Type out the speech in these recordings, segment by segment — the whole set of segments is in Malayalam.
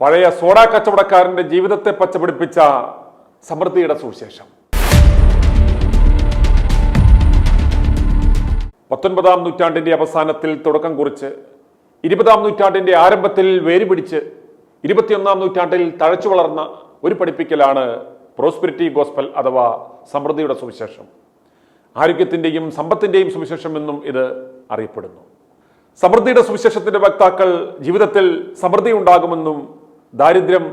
പഴയ സോഡ കച്ചവടക്കാരന്റെ ജീവിതത്തെ പച്ചപിടിപ്പിച്ച സമൃദ്ധിയുടെ സുവിശേഷം. 19-ാം നൂറ്റാണ്ടിന്റെ അവസാനത്തിൽ തുടക്കം കുറിച്ച് 20-ാം നൂറ്റാണ്ടിന്റെ ആരംഭത്തിൽ വേരുപിടിച്ച് 21-ാം നൂറ്റാണ്ടിൽ തഴച്ചു വളർന്ന ഒരു പഠിപ്പിക്കലാണ് പ്രോസ്പെരിറ്റി ഗോസ്പൽ അഥവാ സമൃദ്ധിയുടെ സുവിശേഷം. ആരോഗ്യത്തിന്റെയും സമ്പത്തിന്റെയും സുവിശേഷം എന്നും ഇത് അറിയപ്പെടുന്നു. സമൃദ്ധിയുടെ സുവിശേഷത്തിന്റെ വക്താക്കൾ ജീവിതത്തിൽ സമൃദ്ധി ഉണ്ടാകുമെന്നും ദാരിദ്ര്യം,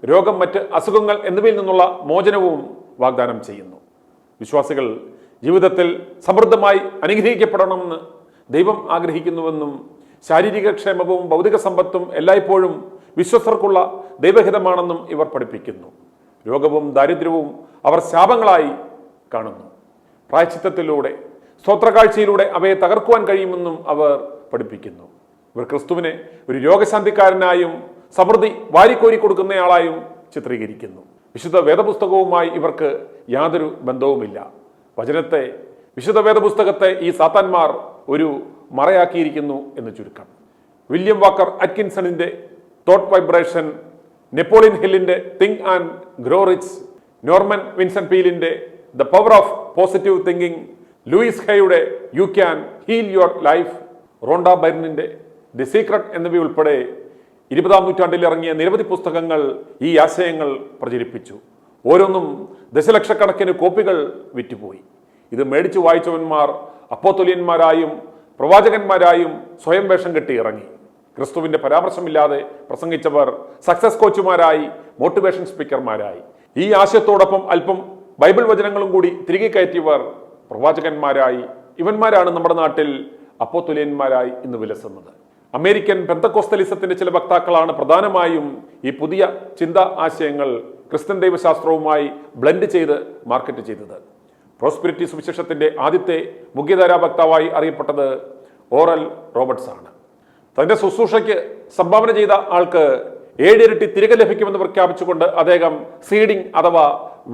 രോഗം, മറ്റ് അസുഖങ്ങൾ എന്നിവയിൽ നിന്നുള്ള മോചനവും വാഗ്ദാനം ചെയ്യുന്നു. വിശ്വാസികൾ ജീവിതത്തിൽ സമൃദ്ധമായി അനുഗ്രഹിക്കപ്പെടണമെന്ന് ദൈവം ആഗ്രഹിക്കുന്നുവെന്നും ശാരീരിക ക്ഷേമവും ഭൗതിക സമ്പത്തും എല്ലായ്പ്പോഴും വിശ്വസ്തർക്കുള്ള ദൈവഹിതമാണെന്നും ഇവർ പഠിപ്പിക്കുന്നു. രോഗവും ദാരിദ്ര്യവും അവർ ശാപങ്ങളായി കാണുന്നു. പ്രായശ്ചിത്തത്തിലൂടെ, സ്തോത്രകാഴ്ചയിലൂടെ അവയെ തകർക്കുവാൻ കഴിയുമെന്നും അവർ പഠിപ്പിക്കുന്നു. ഇവർ ക്രിസ്തുവിനെ ഒരു രോഗശാന്തിക്കാരനായും സമൃദ്ധി വാരിക്കോരി കൊടുക്കുന്നയാളായും ചിത്രീകരിക്കുന്നു. വിശുദ്ധ വേദപുസ്തകവുമായി ഇവർക്ക് യാതൊരു ബന്ധവുമില്ല. വചനത്തെ, വിശുദ്ധ വേദപുസ്തകത്തെ ഈ സാത്താന്മാർ ഒരു മറയാക്കിയിരിക്കുന്നു എന്ന് ചുരുക്കം. വില്യം വാക്കർ അറ്റ്കിൻസണിന്റെ തോട്ട് വൈബ്രേഷൻ, നെപ്പോളിയൻ ഹില്ലിന്റെ think and grow rich, Norman Vincent പീലിന്റെ the power of positive thinking, Louise ഹേയുടെ you can heal your life, Rhonda ബൈർണിന്റെ ദി സീക്രട്ട് എന്നിവയുൾപ്പെടെ 20-ാം നൂറ്റാണ്ടിൽ ഇറങ്ങിയ നിരവധി പുസ്തകങ്ങൾ ഈ ആശയങ്ങൾ പ്രചരിപ്പിച്ചു. ഓരോന്നും ദശലക്ഷക്കണക്കിന് കോപ്പികൾ വിറ്റുപോയി. ഇത് മേടിച്ചു വായിച്ചവന്മാർ അപ്പോസ്തലന്മാരായും പ്രവാചകന്മാരായും സ്വയം വേഷം കെട്ടി ഇറങ്ങി. ക്രിസ്തുവിന്റെ പരാമർശമില്ലാതെ പ്രസംഗിച്ചവർ സക്സസ് കോച്ചുമാരായി, മോട്ടിവേഷൻ സ്പീക്കർമാരായി. ഈ ആശയത്തോടൊപ്പം അല്പം ബൈബിൾ വചനങ്ങളും കൂടി തിരികെ കയറ്റിയവർ പ്രവാചകന്മാരായി. ഇവന്മാരാണ് നമ്മുടെ നാട്ടിൽ അപ്പോസ്തലന്മാരായി ഇന്ന് വിലസുന്നത്. അമേരിക്കൻ പെന്തക്കോസ്തലിസത്തിന്റെ ചില വക്താക്കളാണ് പ്രധാനമായും ഈ പുതിയ ചിന്താ ആശയങ്ങൾ ക്രിസ്ത്യൻ ദൈവശാസ്ത്രവുമായി ബ്ലെൻഡ് ചെയ്ത് മാർക്കറ്റ് ചെയ്തത്. പ്രോസ്പെരിറ്റി സുവിശേഷത്തിന്റെ ആദ്യത്തെ മുഖ്യധാരാ വക്താവായി അറിയപ്പെട്ടത് ഓറൽ റോബർട്ട്സ് ആണ്. തന്റെ ശുശ്രൂഷയ്ക്ക് സംഭാവന ചെയ്ത ആൾക്ക് 7 ഇരട്ടി തിരികെ ലഭിക്കുമെന്ന് പ്രഖ്യാപിച്ചുകൊണ്ട് അദ്ദേഹം സീഡിംഗ് അഥവാ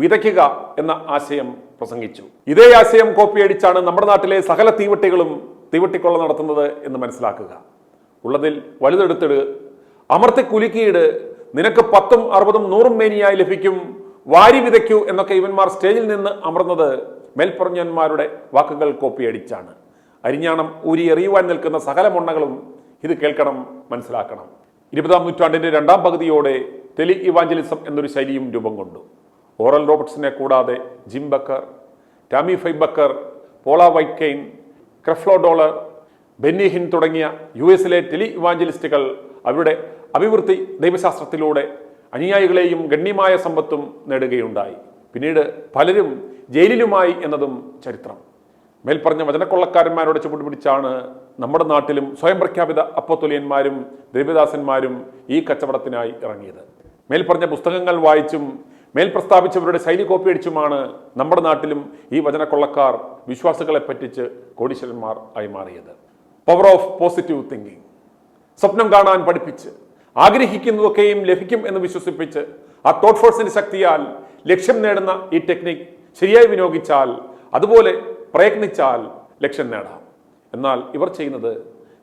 വിതയ്ക്കുക എന്ന ആശയം പ്രസംഗിച്ചു. ഇതേ ആശയം കോപ്പിയടിച്ചാണ് നമ്മുടെ നാട്ടിലെ സകല തീവട്ടികളും തീവട്ടിക്കൊള്ള നടത്തുന്നത് എന്ന് മനസ്സിലാക്കുക. ഉള്ളതിൽ വലുതെടുത്തിട്, അമർത്തി കുലുക്കിയിട്, നിനക്ക് 10ഉം 60ഉം 100ഉം മേനിയായി ലഭിക്കും, വാരി വിതയ്ക്കൂ എന്നൊക്കെ ഇവന്മാർ സ്റ്റേജിൽ നിന്ന് അമർന്നത് മേൽപ്പറഞ്ഞന്മാരുടെ വാക്കുകൾ കോപ്പിയടിച്ചാണ്. അരിഞ്ഞാണം ഊരി എറിയുവാൻ നിൽക്കുന്ന സകല മൊണ്ണകളും ഇത് കേൾക്കണം, മനസ്സിലാക്കണം. 20-ാം നൂറ്റാണ്ടിന്റെ 2ാം പകുതിയോടെ ടെലി ഇവാഞ്ചലിസം എന്നൊരു ശൈലിയും രൂപം കൊണ്ടു. ഓറൽ റോബർട്ട്സിനെ കൂടാതെ ജിം ബക്കർ, ടാമി ഫൈബക്കർ, പോള വൈറ്റ്കെയിൻ, ക്രെഫ്ലോ ഡോളർ, ബെന്നി ഹിൻ തുടങ്ങിയ US-ലെ ടെലി ഇവാഞ്ചലിസ്റ്റുകൾ അവരുടെ അഭിവൃദ്ധി ദൈവശാസ്ത്രത്തിലൂടെ അനുയായികളെയും ഗണ്യമായ സമ്പത്തും നേടുകയുണ്ടായി. പിന്നീട് പലരും ജയിലിലുമായി എന്നതും ചരിത്രം. മേൽപ്പറഞ്ഞ വചനക്കൊള്ളക്കാരന്മാരോട് ചുവടുപിടിച്ചാണ് നമ്മുടെ നാട്ടിലും സ്വയം പ്രഖ്യാപിത അപ്പോസ്തലന്മാരും ദേവദാസന്മാരും ഈ കച്ചവടത്തിനായി ഇറങ്ങിയത്. മേൽപ്പറഞ്ഞ പുസ്തകങ്ങൾ വായിച്ചും മേൽ പ്രസ്താവിച്ചവരുടെ ശൈലി കോപ്പിയടിച്ചുമാണ് നമ്മുടെ നാട്ടിലും ഈ വചനക്കൊള്ളക്കാർ വിശ്വാസികളെ പറ്റിച്ച് കോടീശ്വരന്മാർ ആയി മാറിയത്. പവർ ഓഫ് പോസിറ്റീവ് തിങ്കിങ്, സ്വപ്നം കാണാൻ പഠിപ്പിച്ച് ആഗ്രഹിക്കുന്നതൊക്കെയും ലഭിക്കും എന്ന് വിശ്വസിപ്പിച്ച് ആ തോട്ട് ഫോഴ്സിന്റെ ശക്തിയാൽ ലക്ഷ്യം നേടുന്ന ഈ ടെക്നിക് ശരിയായി വിനിയോഗിച്ചാൽ, അതുപോലെ പ്രയത്നിച്ചാൽ ലക്ഷ്യം നേടാം. എന്നാൽ ഇവർ ചെയ്യുന്നത്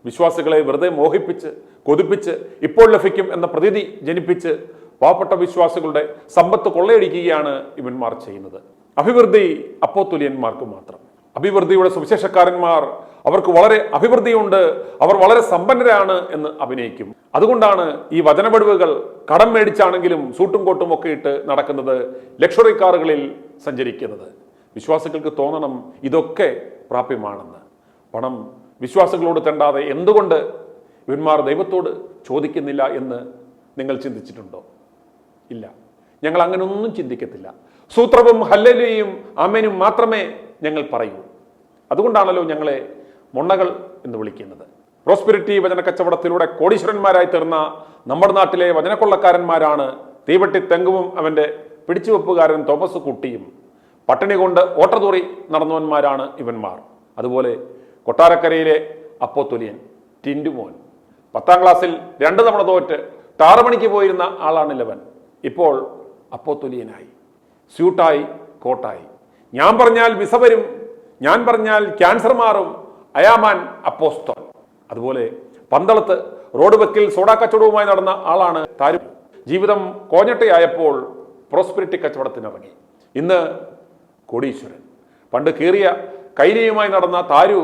വിശ്വാസികളെ വെറുതെ മോഹിപ്പിച്ച്, കൊതിപ്പിച്ച്, ഇപ്പോൾ ലഭിക്കും എന്ന പ്രതീതി ജനിപ്പിച്ച് പാവപ്പെട്ട വിശ്വാസികളുടെ സമ്പത്ത് കൊള്ളയടിക്കുകയാണ് ഇവന്മാർ ചെയ്യുന്നത്. അഭിവൃദ്ധി അപ്പോസ്തലന്മാർക്ക് മാത്രം. അഭിവൃദ്ധിയുടെ സുവിശേഷക്കാരന്മാർ അവർക്ക് വളരെ അഭിവൃദ്ധിയുണ്ട്, അവർ വളരെ സമ്പന്നരാണ് എന്ന് അഭിനയിക്കും. അതുകൊണ്ടാണ് ഈ വചനവെടിവുകൾ കടം മേടിച്ചാണെങ്കിലും സൂട്ടും കോട്ടും ഒക്കെ ഇട്ട് നടക്കുന്നത്, ലക്ഷറി കാറുകളിൽ സഞ്ചരിക്കുന്നത്. വിശ്വാസികൾക്ക് തോന്നണം ഇതൊക്കെ പ്രാപ്യമാണെന്ന്. പണം വിശ്വാസികളോട് തെണ്ടാതെ എന്തുകൊണ്ട് ഇവന്മാർ ദൈവത്തോട് ചോദിക്കുന്നില്ല എന്ന് നിങ്ങൾ ചിന്തിച്ചിട്ടുണ്ടോ? ഇല്ല, ഞങ്ങൾ അങ്ങനെ ഒന്നും ചിന്തിക്കത്തില്ല. സൂത്രവും ഹല്ലേലൂയയും ആമേനും മാത്രമേ ഞങ്ങൾ പറയൂ. അതുകൊണ്ടാണല്ലോ ഞങ്ങളെ മൊണ്ണകൾ എന്ന് വിളിക്കുന്നത്. പ്രോസ്പെരിറ്റി വചന കച്ചവടത്തിലൂടെ കോടീശ്വരന്മാരായി തീർന്ന നമ്മുടെ നാട്ടിലെ വചനക്കൊള്ളക്കാരന്മാരാണ് തീവട്ടി തെങ്കുവും അവന്റെ പിടിച്ചുവെപ്പുകാരൻ തോമസ് കുട്ടിയും. പട്ടിണി കൊണ്ട് ഓട്ടതൂറി നടന്നവന്മാരാണ് ഇവന്മാർ. അതുപോലെ കൊട്ടാരക്കരയിലെ അപ്പോസ്തലൻ ടിൻഡുമോൻ 10ാം ക്ലാസ്സിൽ 2 തവണ തോറ്റ് ടാറുമണിക്ക് പോയിരുന്ന ആളാണില്ലവൻ. ഇപ്പോൾ അപ്പോസ്തലനായി, സ്യൂട്ടായി, കോട്ടായി. ഞാൻ പറഞ്ഞാൽ വിസ വരും, ഞാൻ പറഞ്ഞാൽ ക്യാൻസർ മാറും, അയാമാൻ അപ്പോസ്തലൻ. അതുപോലെ പന്തളത്ത് റോഡ് വെക്കിൽ സോഡാ കച്ചവടവുമായി നടന്ന ആളാണ് താരു. ജീവിതം കോഞ്ഞട്ടയായപ്പോൾ പ്രോസ്പെരിറ്റി കച്ചവടത്തിനിറങ്ങി. ഇന്ന് കോടീശ്വരൻ. പണ്ട് കീറിയ കൈനയുമായി നടന്ന താരു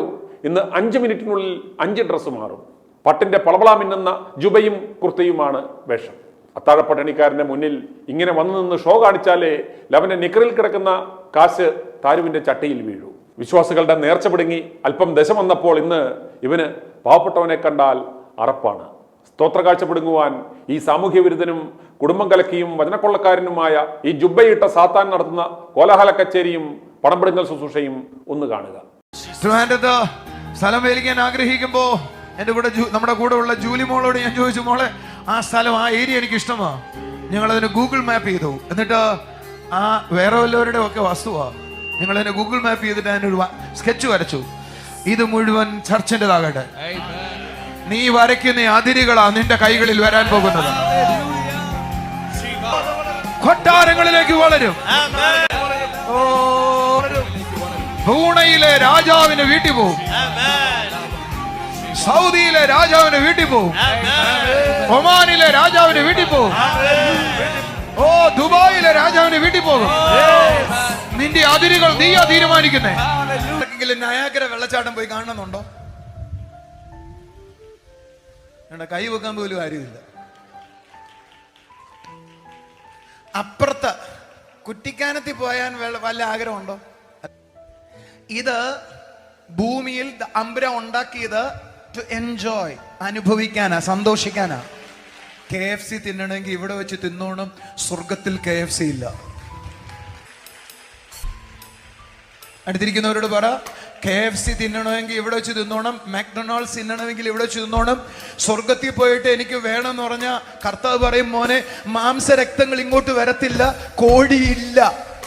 ഇന്ന് 5 മിനിറ്റിനുള്ളിൽ 5 ഡ്രസ്സ് മാറും. പട്ടിന്റെ പളവള മിന്നുന്ന ജുബയും കുർത്തയുമാണ് വേഷം. അത്താഴപ്പട്ടണിക്കാരന്റെ മുന്നിൽ ഇങ്ങനെ വന്നു നിന്ന് ഷോ കാണിച്ചാലേ ലവന്റെ നിക്കറിൽ കിടക്കുന്ന കാശ് താരുവിന്റെ ചട്ടിയിൽ വീഴൂ. വിശ്വാസികളുടെ നേർച്ച പിടുങ്ങി അല്പം ദശ വന്നപ്പോൾ ഇന്ന് ഇവന് പാവപ്പെട്ടവനെ കണ്ടാൽ അറപ്പാണ്. സ്തോത്ര കാഴ്ച പിടുങ്ങുവാൻ ഈ സാമൂഹ്യ വിരുദ്ധനും കുടുംബം കലക്കിയും വചനക്കൊള്ളക്കാരനുമായ ഈ ജുബയിട്ട സാത്താൻ നടത്തുന്ന കോലാഹല കച്ചേരിയും പണം പിടുങ്ങൽ ശുശ്രൂഷയും ഒന്ന് കാണുക. സ്ഥലം മേടിക്കാൻ ആഗ്രഹിക്കുമ്പോ എന്റെ കൂടെ നമ്മുടെ കൂടെ ഉള്ള ജൂലി മോളോട് ഞാൻ ചോദിച്ചു, മോളെ ആ സ്ഥലം ആ ഏരിയ എനിക്ക് ഇഷ്ടമാ. ഞങ്ങൾ അതിന് ഗൂഗിൾ മാപ്പ് ചെയ്തു. എന്നിട്ട് ആ വേറെ വല്ലവരുടെ ഒക്കെ വസ്തുവാ. ഞങ്ങൾ അതിനെ ഗൂഗിൾ മാപ്പ് ചെയ്തിട്ട് അതിനൊരു സ്കെച്ച് വരച്ചു. ഇത് മുഴുവൻ ചർച്ചിൻ്റെതാകട്ടെ. നീ വരയ്ക്കുന്ന അതിരുകളാ നിന്റെ കൈകളിൽ വരാൻ പോകുന്നത്. കൊട്ടാരങ്ങളിലേക്ക് വളരും. പൂണയിലെ രാജാവിന്റെ വീട്ടിൽ പോകും. സൗദിയിലെ രാജാവിന്റെ വീട്ടിൽ പോകും. ഒമാനിലെ രാജാവിന്റെ വീട്ടിൽ പോകും. ഓ ദുബായിലെ രാജാവിന്റെ വീട്ടിൽ പോകും. നിന്റെ അതിരുകൾ നീയാ തീരുമാനിക്കുന്നേ. നയാഗ്ര വെള്ളച്ചാട്ടം പോയി കാണണമെന്നുണ്ടോ? കൈ വെക്കാൻ പോലും ആരുമില്ല. അപ്പുറത്ത് കുട്ടിക്കാനത്തിൽ പോയാൻ വല്ല ആഗ്രഹമുണ്ടോ? ഇത് ഭൂമിയിൽ അമ്പരം ഉണ്ടാക്കിയത് ടു എൻജോയ്, അനുഭവിക്കാനാ, സന്തോഷിക്കാനാ. KFC തിന്നണമെങ്കിൽ ഇവിടെ വെച്ച് തിന്നോണം. സ്വർഗത്തിൽ KFC ഇല്ല. അടുത്തിരിക്കുന്നവരോട് പറ, KFC തിന്നണമെങ്കിൽ ഇവിടെ വെച്ച് തിന്നോണം. മാക്ഡൊണാൾഡ്സ് തിന്നണമെങ്കിൽ ഇവിടെ വെച്ച് തിന്നോണം. സ്വർഗത്തിൽ പോയിട്ട് എനിക്ക് വേണമെന്ന് പറഞ്ഞാൽ കർത്താവ് പറയും, മോനെ മാംസരക്തങ്ങൾ ഇങ്ങോട്ട് വരത്തില്ല, കോഴിയില്ല,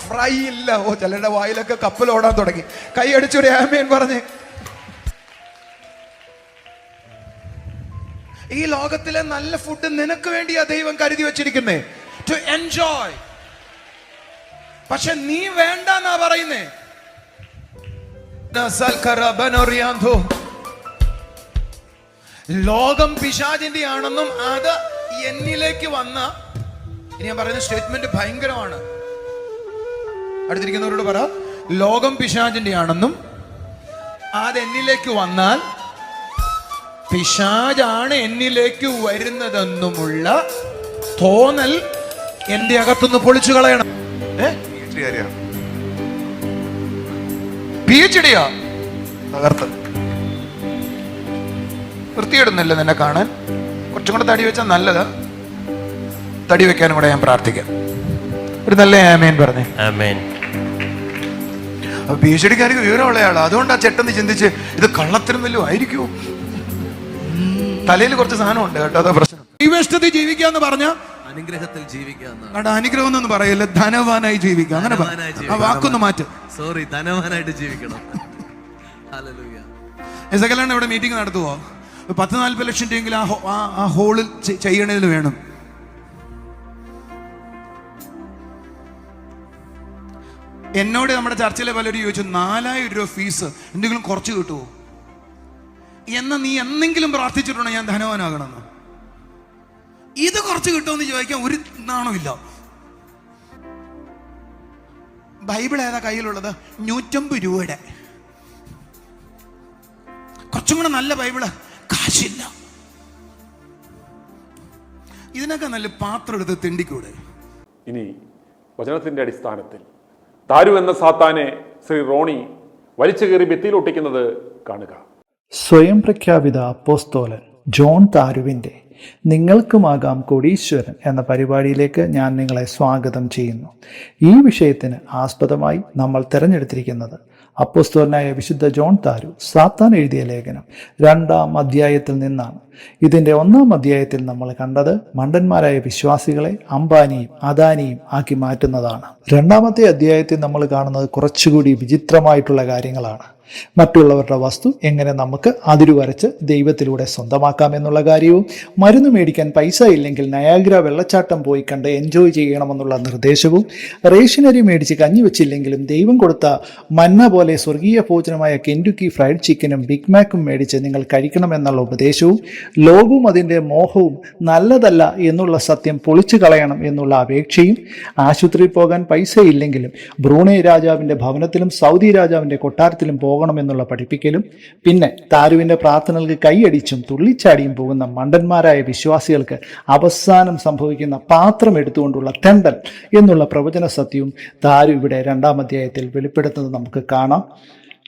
ഫ്രൈ ഇല്ല. ഓ ചിലരുടെ വായിലൊക്കെ കപ്പൽ ഓടാൻ തുടങ്ങി. കൈ അടിച്ചൊരു ആമേൻ പറഞ്ഞ്. ഈ ലോകത്തിലെ നല്ല ഫുഡ് നിനക്ക് വേണ്ടിയാ ദൈവം കരുതി വെച്ചിരിക്കുന്നേ, ടു എൻജോയ്. പക്ഷെ നീ വേണ്ടെന്നാ പറയുന്നേ. ലോകം പിശാചിന്റെ ആണെന്നും അത് എന്നിലേക്ക് വന്ന, ഞാൻ പറയുന്ന സ്റ്റേറ്റ്മെന്റ് ഭയങ്കരമാണ്. അടുത്തിരിക്കുന്നവരോട് പറ, ലോകം പിശാചിന്റെ ആണെന്നും അത് എന്നിലേക്ക് വന്നാൽ പിശാചാണ് എന്നിലേക്ക് വരുന്നതെന്നുമുള്ള തോന്നൽ എന്റെ അകത്തുനിന്ന് പൊളിച്ചു കളയണം. PhD-യാ തകർത്ത് വൃത്തിയിടുന്നില്ല നിന്നെ കാണാൻ. കുറച്ചും കൂടെ തടി വെച്ചാൽ നല്ലത്. തടി വെക്കാനും കൂടെ ഞാൻ പ്രാർത്ഥിക്കാം. ഒരു നല്ല ആമേൻ പറഞ്ഞേ. PhD-ക്കാർക്ക് വിവരമുള്ള ആളാ. അതുകൊണ്ട് ആ ചെട്ടെന്ന് ചിന്തിച്ച് ഇത് കള്ളത്തിനും വല്ലതും ആയിരിക്കുമോ? തലയിൽ കുറച്ച് സാധനം ഉണ്ട് കേട്ടോ, അതാ പ്രശ്നം. ദൈവഷ്ടത്തിൽ ജീവിക്കാന്ന് പറഞ്ഞ അനുഗ്രഹത്തിൽ ജീവിക്കാം. അനുഗ്രഹം എന്നൊന്നും പറയല്ല, ധനവാനായി ജീവിക്കാം. അങ്ങനെ ആ വാക്കൊന്ന് മാറ്റും. സോറി, ധനവാനായിട്ട് ജീവിക്കണം. എസകലാണ് ഇവിടെ മീറ്റിംഗ് നടത്തുവോ? 10-40 ലക്ഷം രൂപയെങ്കിലും ആ ഹോളിൽ ചെയ്യണതിന് വേണം. എന്നോട് നമ്മുടെ ചർച്ചയിലെ പലരും ചോദിച്ചു, 4000 രൂപ ഫീസ് എന്തെങ്കിലും കുറച്ച് കിട്ടുമോ എന്ന്. നീ എന്തെങ്കിലും പ്രാർത്ഥിച്ചിട്ടുണ്ടോ ഞാൻ ധനവാനാകണമെന്ന്? ഇത് കുറച്ച് കിട്ടുമെന്ന് ചോദിക്കാൻ ഒരു നാണമില്ല. ബൈബിൾ ഏതാ കയ്യിലുള്ളത്? 150 രൂപയുടെ. കുറച്ചും കൂടെ നല്ല ബൈബിള് കാശില്ല. ഇതിനൊക്കെ നല്ല പാത്രം എടുത്ത് തിണ്ടിക്കൂടെ? ഇനി വചനത്തിന്റെ അടിസ്ഥാനത്തിൽ താരു എന്ന സാത്താനെ ശ്രീ റോണി വലിച്ചു കയറി ഭിത്തിയിലൊട്ടിക്കുന്നത് കാണുക. സ്വയം പ്രഖ്യാപിത അപ്പോസ്തോലൻ ജോൺ താരുവിൻ്റെ നിങ്ങൾക്കുമാകാം കോടീശ്വരൻ എന്ന പരിപാടിയിലേക്ക് ഞാൻ നിങ്ങളെ സ്വാഗതം ചെയ്യുന്നു. ഈ വിഷയത്തിന് ആസ്പദമായി നമ്മൾ തിരഞ്ഞെടുത്തിരിക്കുന്നത് അപ്പോസ്തലനായ വിശുദ്ധ ജോൺ താരു സാത്താൻ എഴുതിയ ലേഖനം 2-ാം അധ്യായത്തിൽ നിന്നാണ്. ഇതിൻ്റെ 1-ാം അധ്യായത്തിൽ നമ്മൾ കണ്ടത് മണ്ടന്മാരായ വിശ്വാസികളെ അംബാനിയും അദാനിയും ആക്കി മാറ്റുന്നതാണ്. 2-ാമത്തെ അധ്യായത്തിൽ നമ്മൾ കാണുന്നത് കുറച്ചുകൂടി വിചിത്രമായിട്ടുള്ള കാര്യങ്ങളാണ്. മറ്റുള്ളവരുടെ വസ്തു എങ്ങനെ നമുക്ക് അതിരു വരച്ച് ദൈവത്തിലൂടെ സ്വന്തമാക്കാം എന്നുള്ള കാര്യവും, മരുന്ന് മേടിക്കാൻ പൈസ ഇല്ലെങ്കിൽ നയാഗ്ര വെള്ളച്ചാട്ടം പോയി കണ്ട് എൻജോയ് ചെയ്യണമെന്നുള്ള നിർദ്ദേശവും, റേഷനരി മേടിച്ച് കഞ്ഞി വെച്ചില്ലെങ്കിലും ദൈവം കൊടുത്ത മന്ന പോലെ സ്വർഗീയ ഭോജനമായ കെൻറ്റുക്കി ഫ്രൈഡ് ചിക്കനും ബിഗ് മാക്കും മേടിച്ച് നിങ്ങൾ കഴിക്കണമെന്നുള്ള ഉപദേശവും, ലോകവും അതിൻ്റെ മോഹവും നല്ലതല്ല എന്നുള്ള സത്യം പൊളിച്ചു കളയണം എന്നുള്ള അപേക്ഷയും, ആശുപത്രിയിൽ പോകാൻ പൈസ ഇല്ലെങ്കിലും ബ്രൂണൈ രാജാവിൻ്റെ ഭവനത്തിലും സൗദി രാജാവിൻ്റെ കൊട്ടാരത്തിലും പോകണമെന്നുള്ള പഠിപ്പിക്കലും, പിന്നെ താരുവിൻ്റെ പ്രാർത്ഥനകൾക്ക് കൈയടിച്ചും തുള്ളിച്ചാടിയും പോകുന്ന മണ്ടന്മാരായ വിശ്വാസികൾക്ക് അവസാനം സംഭവിക്കുന്ന പാത്രം എടുത്തുകൊണ്ടുള്ള തെണ്ടൽ എന്നുള്ള പ്രവചന സത്യവും താരു ഇവിടെ 2-ാം അധ്യായത്തിൽ വെളിപ്പെടുത്തുന്നത് നമുക്ക് കാണാം.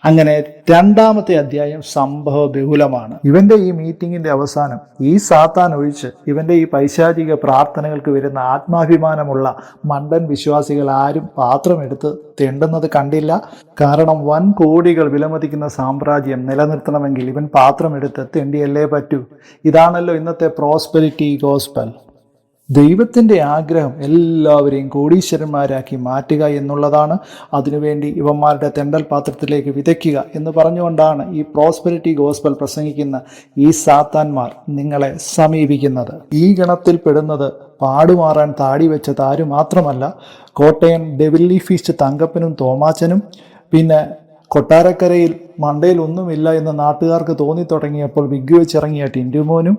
അങ്ങനെ 2-ാമത്തെ അധ്യായം സംഭവ ബഹുലമാണ്. ഇവന്റെ ഈ മീറ്റിങ്ങിന്റെ അവസാനം ഈ സാത്താൻ ഒഴിച്ച് ഇവന്റെ ഈ പൈശാചിക പ്രാർത്ഥനകൾക്ക് വരുന്ന ആത്മാഭിമാനമുള്ള മണ്ടൻ വിശ്വാസികൾ ആരും പാത്രമെടുത്ത് തെണ്ടുന്നത് കണ്ടില്ല. കാരണം വൻ കോടികൾ വിലമതിക്കുന്ന സാമ്രാജ്യം നിലനിർത്തണമെങ്കിൽ ഇവൻ പാത്രമെടുത്ത് തെണ്ടിയല്ലേ പറ്റൂ. ഇതാണല്ലോ ഇന്നത്തെ പ്രോസ്പെരിറ്റി ഗോസ്പൽ. ദൈവത്തിൻ്റെ ആഗ്രഹം എല്ലാവരെയും കോടീശ്വരന്മാരാക്കി മാറ്റുക എന്നുള്ളതാണ്. അതിനുവേണ്ടി ഇവന്മാരുടെ തെണ്ടൽ പാത്രത്തിലേക്ക് വിതയ്ക്കുക എന്ന് പറഞ്ഞുകൊണ്ടാണ് ഈ പ്രോസ്പെരിറ്റി ഗോസ്പൽ പ്രസംഗിക്കുന്ന ഈ സാത്താന്മാർ നിങ്ങളെ സമീപിക്കുന്നത്. ഈ ഗണത്തിൽ പെടുന്നത് പാടുമാറാൻ താടി വെച്ച താരു മാത്രമല്ല, കോട്ടയം ഡെവില്ലി ഫീസ്റ്റ് തങ്കപ്പനും തോമാച്ചനും, പിന്നെ കൊട്ടാരക്കരയിൽ മണ്ടയിൽ ഒന്നുമില്ല എന്ന് നാട്ടുകാർക്ക് തോന്നി തുടങ്ങിയപ്പോൾ വിഗ് വെച്ചിറങ്ങിയ ടിൻറ്റുമോനും,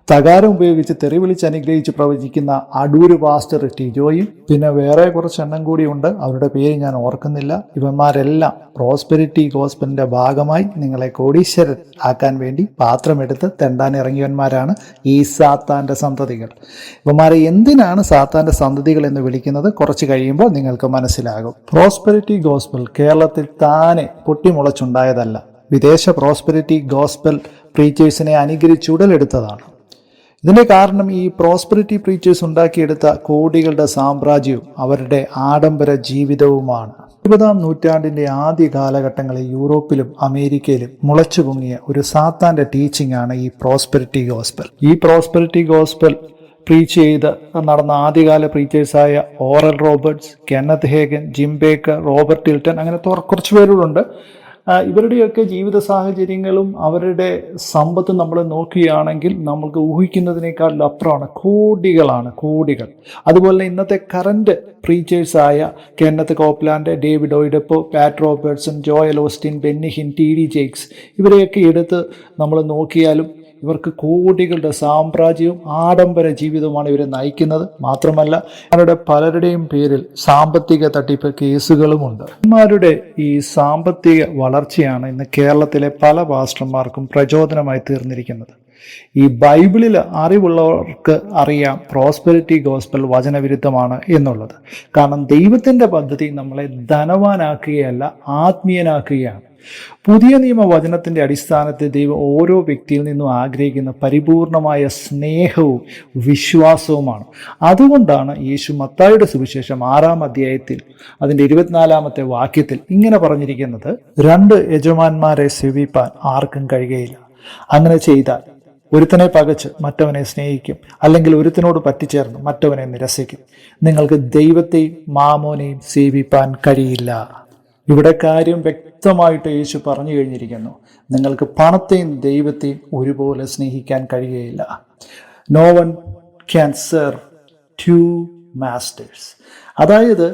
തകാരം ഉപയോഗിച്ച് തെറി വിളിച്ച് അനുഗ്രഹിച്ച് പ്രവചിക്കുന്ന അടൂര് പാസ്റ്റർ ടിജോയും, പിന്നെ വേറെ കുറച്ചെണ്ണം കൂടിയുണ്ട്, അവരുടെ പേര് ഞാൻ ഓർക്കുന്നില്ല. ഇവന്മാരെല്ലാം പ്രോസ്പെരിറ്റി ഗോസ്പലിന്റെ ഭാഗമായി നിങ്ങളെ കോടീശ്വരൻ ആക്കാൻ വേണ്ടി പാത്രമെടുത്ത് തെണ്ടാൻ ഇറങ്ങിയവന്മാരാണ് ഈ സാത്താന്റെ സന്തതികൾ. ഇവന്മാരെ എന്തിനാണ് സാത്താന്റെ സന്തതികൾ എന്ന് വിളിക്കുന്നത് കുറച്ച് കഴിയുമ്പോൾ നിങ്ങൾക്ക് മനസ്സിലാകും. പ്രോസ്പെരിറ്റി ഗോസ്പൽ കേരളത്തിൽ താനെ പൊട്ടിമുളച്ചുണ്ടായതല്ല. വിദേശ പ്രോസ്പെരിറ്റി ഗോസ്പൽ പ്രീച്ചേഴ്സിനെ അനുകരിച്ചുടലെടുത്തതാണ്. ഇതിൻ്റെ കാരണം ഈ പ്രോസ്പെരിറ്റി പ്രീച്ചേഴ്സ് ഉണ്ടാക്കിയെടുത്ത കോടികളുടെ സാമ്രാജ്യവും അവരുടെ ആഡംബര ജീവിതവുമാണ്. 20-ാം നൂറ്റാണ്ടിൻ്റെ ആദ്യ കാലഘട്ടങ്ങളിൽ യൂറോപ്പിലും അമേരിക്കയിലും മുളച്ചു പൊങ്ങിയ ഒരു സാത്താൻ്റെ ടീച്ചിങ് ആണ് ഈ പ്രോസ്പെരിറ്റി ഗോസ്പൽ. ഈ പ്രോസ്പെരിറ്റി ഗോസ്പൽ പ്രീച്ച് ചെയ്ത് നടന്ന ആദ്യകാല പ്രീച്ചേഴ്സായ Oral Roberts, Kenneth Hagin, Jim Bakker, Robert Tilton, അങ്ങനെ കുറച്ച് പേരുണ്ട്. ഇവരുടെയൊക്കെ ജീവിത സാഹചര്യങ്ങളും അവരുടെ സമ്പത്തും നമ്മൾ നോക്കുകയാണെങ്കിൽ നമുക്ക് ഊഹിക്കുന്നതിനേക്കാൾ അപ്പുറമാണ്. കോടികൾ. അതുപോലെ ഇന്നത്തെ കറന്റ് പ്രീച്ചേഴ്സായ Kenneth Copeland, David Oyedepo, Pat Robertson, Joel Osteen, Benny Hinn, TD. Jakes, ഇവരെയൊക്കെ എടുത്ത് നമ്മൾ നോക്കിയാലും ഇവർക്ക് കോടികളുടെ സാമ്രാജ്യവും ആഡംബര ജീവിതവുമാണ് ഇവരെ നയിക്കുന്നത്. മാത്രമല്ല അവരുടെ പലരുടെയും പേരിൽ സാമ്പത്തിക തട്ടിപ്പ് കേസുകളുമുണ്ട്. ഇവന്മാരുടെ ഈ സാമ്പത്തിക വളർച്ചയാണ് ഇന്ന് കേരളത്തിലെ പല പാസ്റ്റർമാർക്കും പ്രചോദനമായി തീർന്നിരിക്കുന്നത്. ഈ ബൈബിളിൽ അറിവുള്ളവർക്ക് അറിയാം പ്രോസ്പെരിറ്റി ഗോസ്പൽ വചനവിരുദ്ധമാണ് എന്നുള്ളത്. കാരണം ദൈവത്തിൻ്റെ പദ്ധതി നമ്മളെ ധനവാനാക്കുകയല്ല, ആത്മീയനാക്കുകയാണ്. പുതിയ നിയമവചനത്തിൻ്റെ അടിസ്ഥാനത്തിൽ ദൈവം ഓരോ വ്യക്തിയിൽ നിന്നും ആഗ്രഹിക്കുന്ന പരിപൂർണമായ സ്നേഹവും വിശ്വാസവുമാണ്. അതുകൊണ്ടാണ് യേശു മത്തായിയുടെ സുവിശേഷം 6-ാം അധ്യായത്തിൽ അതിൻ്റെ 24-ാമത്തെ വാക്യത്തിൽ ഇങ്ങനെ പറഞ്ഞിരിക്കുന്നത്, 2 യജമാന്മാരെ സേവിപ്പാൻ ആർക്കും കഴിയുകയില്ല. അങ്ങനെ ചെയ്താൽ ഒരുത്തനെ പകച്ച് മറ്റവനെ സ്നേഹിക്കും, അല്ലെങ്കിൽ ഒരുത്തനോട് പറ്റിച്ചേർന്ന് മറ്റവനെ നിരസിക്കും. നിങ്ങൾക്ക് ദൈവത്തെയും മാമോനെയും സേവിപ്പാൻ കഴിയില്ല. ഇവിടെ കാര്യം വ്യക്തമായിട്ട് യേശു പറഞ്ഞു കഴിഞ്ഞിരിക്കുന്നു. നിങ്ങൾക്ക് പണത്തെയും ദൈവത്തെയും ഒരുപോലെ സ്നേഹിക്കാൻ കഴിയുകയില്ല. No one can serve 2 masters. അതായത്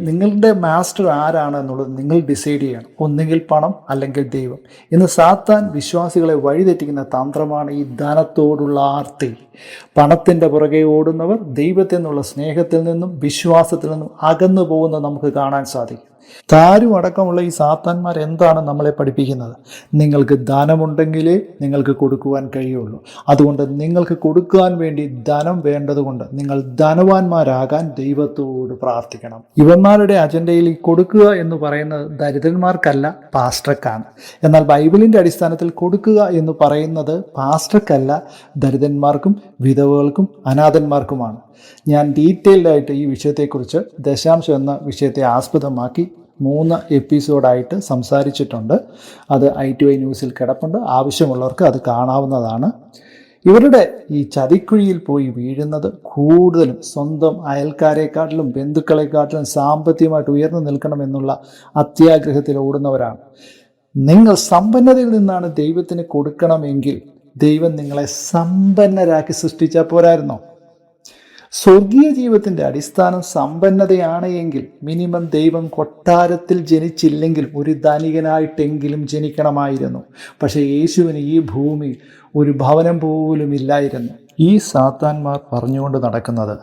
നിങ്ങളുടെ മാസ്റ്റർ ആരാണ് എന്നുള്ളത് നിങ്ങൾ ഡിസൈഡ് ചെയ്യണം. ഒന്നുകിൽ പണം അല്ലെങ്കിൽ ദൈവം. ഇന്ന് സാത്താൻ വിശ്വാസികളെ വഴിതെറ്റിക്കുന്ന തന്ത്രമാണ് ഈ ധനത്തോടുള്ള ആർത്തി. പണത്തിൻ്റെ പുറകെ ഓടുന്നവർ ദൈവത്തിൽ നിന്നുള്ള സ്നേഹത്തിൽ നിന്നും വിശ്വാസത്തിൽ നിന്നും അകന്നു പോകുന്നത് നമുക്ക് കാണാൻ സാധിക്കും. താരും അടക്കമുള്ള ഈ സാത്താന്മാർ എന്താണ് നമ്മളെ പഠിപ്പിക്കുന്നത്? നിങ്ങൾക്ക് ധനമുണ്ടെങ്കിലേ നിങ്ങൾക്ക് കൊടുക്കുവാൻ കഴിയുള്ളൂ. അതുകൊണ്ട് നിങ്ങൾക്ക് കൊടുക്കുവാൻ വേണ്ടി ധനം വേണ്ടതുകൊണ്ട് നിങ്ങൾ ധനവാന്മാരാകാൻ ദൈവത്തോട് പ്രാർത്ഥിക്കണം. ഇവന്മാരുടെ അജണ്ടയിൽ ഈ കൊടുക്കുക എന്ന് പറയുന്നത് ദരിദ്രന്മാർക്കല്ല, പാസ്റ്റർക്കാണ്. എന്നാൽ ബൈബിളിൻ്റെ അടിസ്ഥാനത്തിൽ കൊടുക്കുക എന്ന് പറയുന്നത് പാസ്റ്റർക്കല്ല, ദരിദ്രന്മാർക്കും വിധവകൾക്കും അനാഥന്മാർക്കുമാണ്. ഞാൻ ഡീറ്റെയിൽഡായിട്ട് ഈ വിഷയത്തെക്കുറിച്ച് ദശാംശം എന്ന വിഷയത്തെ ആസ്പദമാക്കി 3 എപ്പിസോഡായിട്ട് സംസാരിച്ചിട്ടുണ്ട്. അത് i2i ന്യൂസിൽ കിടപ്പുണ്ട്. ആവശ്യമുള്ളവർക്ക് അത് കാണാവുന്നതാണ്. ഇവരുടെ ഈ ചതിക്കുഴിയിൽ പോയി വീഴുന്നത് കൂടുതലും സ്വന്തം അയൽക്കാരെക്കാട്ടിലും ബന്ധുക്കളെക്കാട്ടിലും സാമ്പത്തികമായിട്ട് ഉയർന്നു നിൽക്കണമെന്നുള്ള അത്യാഗ്രഹത്തിൽ ഓടുന്നവരാണ്. നിങ്ങൾ സമ്പന്നതയിൽ നിന്നാണ് ദൈവത്തിന് കൊടുക്കണമെങ്കിൽ ദൈവം നിങ്ങളെ സമ്പന്നരാക്കി സൃഷ്ടിച്ചാൽ പോരായിരുന്നോ? സ്വർഗീയ ജീവിതത്തിൻ്റെ അടിസ്ഥാനം സമ്പന്നതയാണ് എങ്കിൽ മിനിമം ദൈവം കൊട്ടാരത്തിൽ ജനിച്ചില്ലെങ്കിൽ ഒരു ധനികനായിട്ടെങ്കിലും ജനിക്കണമായിരുന്നു. പക്ഷേ യേശുവിന് ഈ ഭൂമിയിൽ ഒരു ഭവനം പോലും ഇല്ലായിരുന്നു. ഈ സാത്താന്മാർ പറഞ്ഞുകൊണ്ട് നടക്കുന്നത്